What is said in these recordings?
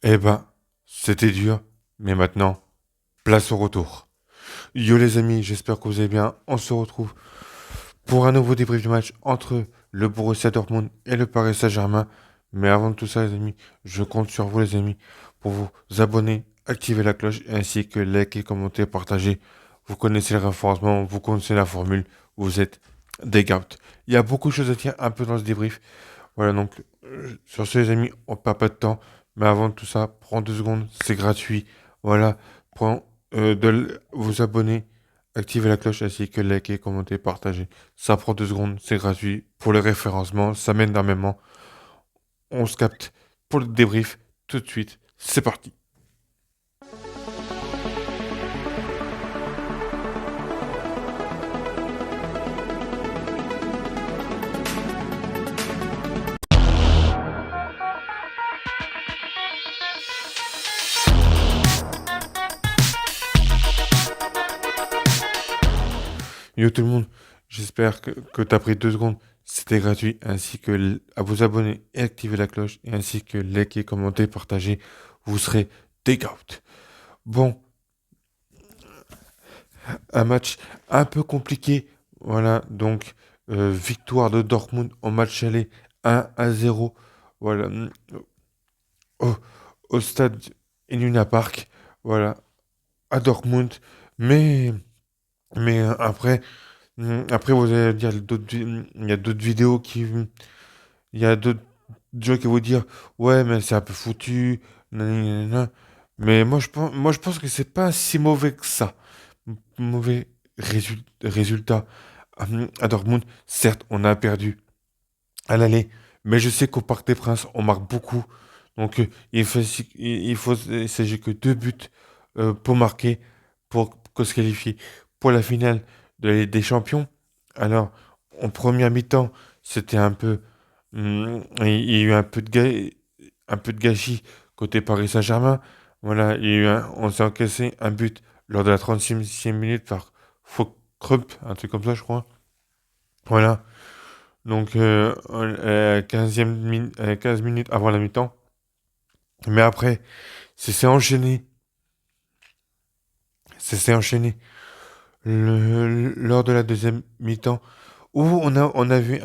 Eh ben, c'était dur, mais maintenant, place au retour. Yo les amis, j'espère que vous allez bien. On se retrouve pour un nouveau débrief du match entre le Borussia Dortmund et le Paris Saint-Germain. Mais avant tout ça, les amis, je compte sur vous, les amis, pour vous abonner, activer la cloche, ainsi que liker, commenter, partager. Vous connaissez le référencement, vous connaissez la formule, vous êtes des gouts. Il y a beaucoup de choses à dire un peu dans ce débrief. Voilà, donc, sur ce, les amis, on perd pas de temps. Mais avant tout ça, prends 2 secondes, c'est gratuit. Voilà, prends vous abonner, activer la cloche ainsi que liker, commenter, partager. Ça prend 2 secondes, c'est gratuit. Pour le référencement, ça m'aide énormément. On se capte pour le débrief tout de suite. C'est parti. Yo tout le monde, j'espère que tu as pris 2 secondes. C'était gratuit, ainsi que à vous abonner et activer la cloche, et ainsi que liker, commenter, partager. Vous serez des gouts. Bon, un match un peu compliqué. Voilà, donc victoire de Dortmund en match aller 1-0. Voilà, au, au stade Iluna Park. Voilà, à Dortmund. Mais, après, vous allez dire il y a d'autres vidéos qui. Il y a d'autres gens qui vont dire ouais, mais c'est un peu foutu. Nanana. Mais moi, je pense que c'est pas si mauvais que ça. Mauvais résultat. À Dortmund, certes, on a perdu à l'aller, mais je sais qu'au Parc des Princes, on marque beaucoup. Donc, il s'agit que 2 buts pour marquer, pour se qualifier pour la finale de la Ligue des Champions. Alors, en première mi-temps, c'était un peu, il y a eu un peu de gâchis côté Paris Saint-Germain. Voilà, on s'est encaissé un but lors de la 36e minute par Krupp, un truc comme ça, je crois. Voilà. Donc, 15 minutes avant la mi-temps. Mais après, ça s'est enchaîné. Ça s'est enchaîné lors de la deuxième mi-temps où on a vu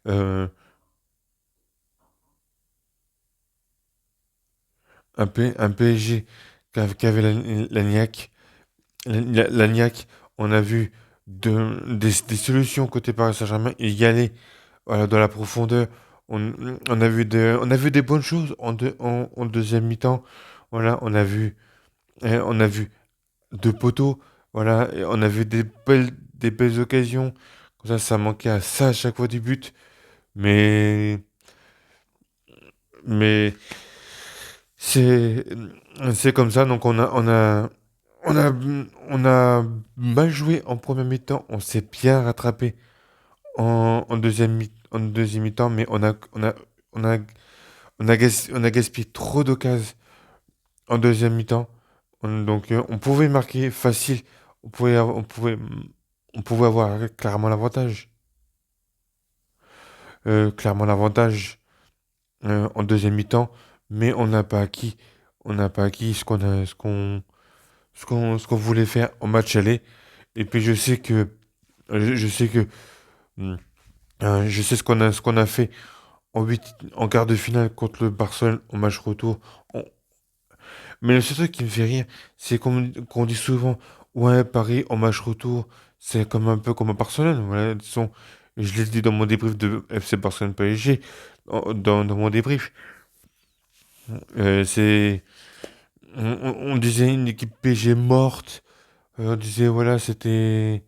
euh, un PSG qui avait la niaque. La niaque, on a vu des solutions côté Paris Saint-Germain et y aller voilà, dans la profondeur. On a vu des bonnes choses en deuxième mi-temps. Voilà, on a vu 2 poteaux. Voilà, et on a vu des belles occasions. Comme ça manquait à ça à chaque fois du but. Mais, mais c'est, c'est comme ça. Donc on a, on a mal joué en première mi-temps. On s'est bien rattrapé en deuxième mi-temps, mais on a, on a gaspillé trop d'occasions en deuxième mi-temps. Donc, on pouvait marquer facile. On pouvait, on pouvait avoir clairement l'avantage. Clairement l'avantage en deuxième mi-temps, mais on n'a pas acquis ce qu'on voulait faire en match aller. Et puis je sais que, hmm, je sais ce qu'on a fait en quart de finale contre le Barcelone en match retour. On- Mais le seul truc qui me fait rire, c'est qu'on dit souvent, ouais, Paris en match retour, c'est comme un peu comme à Barcelone. Voilà, je l'ai dit dans mon débrief de FC Barcelone PSG, dans mon débrief. C'est, on disait une équipe PSG morte. On disait voilà, c'était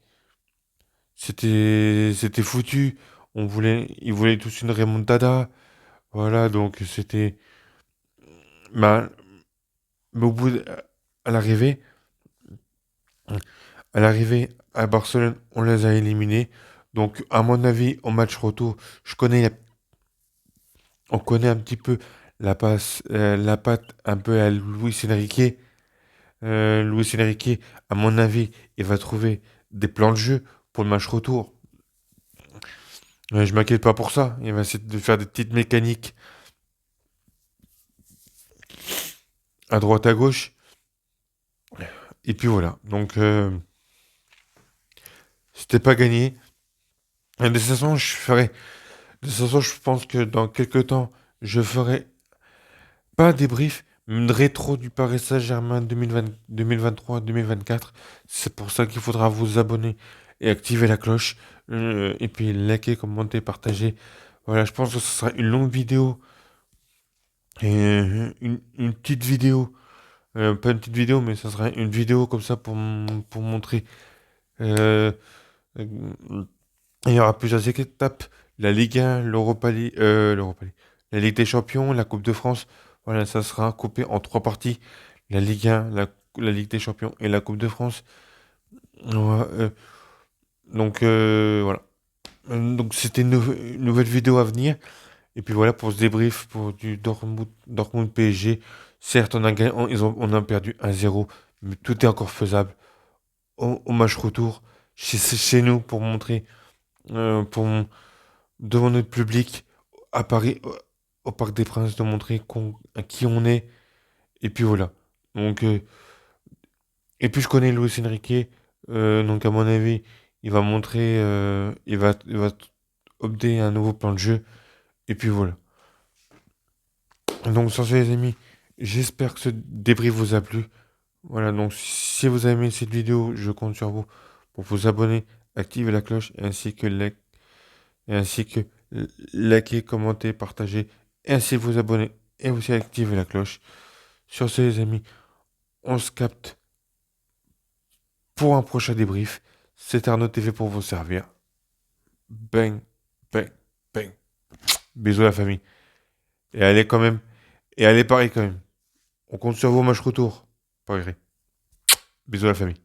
foutu. Ils voulaient tous une remontada. Voilà, donc c'était, bah, mais à l'arrivée, à l'arrivée à Barcelone, on les a éliminés. Donc, à mon avis, au match retour, on connaît un petit peu la patte un peu à Luis Enrique. Luis Enrique, à mon avis, il va trouver des plans de jeu pour le match retour. Je m'inquiète pas pour ça. Il va essayer de faire des petites mécaniques à droite, à gauche. Et puis voilà. Donc, c'était pas gagné. Et de toute façon, de toute façon, je pense que dans quelques temps, je ferai pas un débrief, mais une rétro du Paris Saint-Germain 2020, 2023-2024. C'est pour ça qu'il faudra vous abonner et activer la cloche. Et puis liker, commenter, partager. Voilà, je pense que ce sera une longue vidéo et une petite vidéo. Pas une petite vidéo, mais ça sera une vidéo comme ça pour montrer. euh, euh, il y aura plusieurs étapes. La Ligue 1, l'Europa League, la Ligue des Champions, la Coupe de France. Voilà, ça sera coupé en trois parties. La Ligue 1, la Ligue des Champions et la Coupe de France. Ouais, donc voilà. Donc c'était une nouvelle vidéo à venir. Et puis voilà pour ce débrief pour du Dortmund PSG. Certes, on a gagné, on a perdu 1-0, mais tout est encore faisable. Au match retour, chez nous pour montrer, pour devant notre public à Paris, au Parc des Princes, de montrer à qui on est. Et puis voilà. Donc, et puis je connais Luis Enrique, donc à mon avis, il va montrer, il va opter un nouveau plan de jeu. Et puis voilà. Donc sur ce, les amis, j'espère que ce débrief vous a plu. Voilà, donc si vous avez aimé cette vidéo, je compte sur vous pour vous abonner, activer la cloche ainsi que liker, commenter, partager, et ainsi vous abonner et aussi activer la cloche. Sur ce, les amis, on se capte pour un prochain débrief. C'est Arnaud TV pour vous servir. Bang, bang, bang. Bisous la famille. Et allez quand même, et allez Paris quand même. On compte sur vous au match retour. Paris. Bisous la famille.